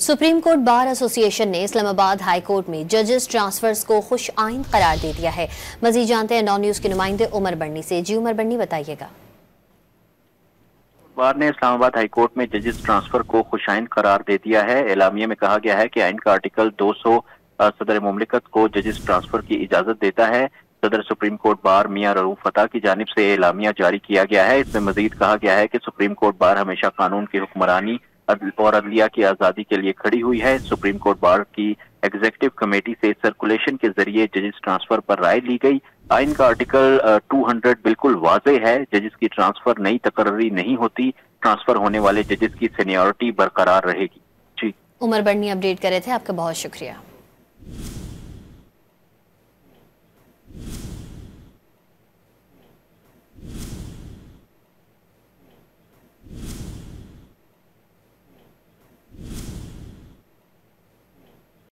Supreme court bar association ने Islamabad high court में जजेस ट्रांसफर्स को खुश आइंद करार दे दिया है। मजीद जानते हैं 9 न्यूज के नुमाइंदे उमर बन्नी से। जी उमर बन्नी, बताइएगा। बार ने इस्लामाबाद हाई कोर्ट में जजेस ट्रांसफर को खुशाइंद करार दे दिया है। एलामिया में कहा गया है कि आइन का आर्टिकल 200 सदर मुमलिकत को जजेस ट्रांसफर की इजाजत देता है। सदर सुप्रीम कोर्ट बार मियां रऊफ फता की जानिब से एलामिया जारी किया गया है। इसमें मजीद कहा गया है कि सुप्रीम कोर्ट बार हमेशा कानून की हुक्मरानी और अदलिया की आजादी के लिए खड़ी हुई है। सुप्रीम कोर्ट बार की एग्जीक्यूटिव कमेटी से सर्कुलेशन के जरिए जजेस ट्रांसफर पर राय ली गई। आइन का आर्टिकल 200 बिल्कुल वाज़े है। जजेस की ट्रांसफर नई तकर्री नहीं होती। ट्रांसफर होने वाले जजेस की सीनियरिटी बरकरार रहेगी। जी उमर बन्नी अपडेट कर रहे थे, आपका बहुत शुक्रिया।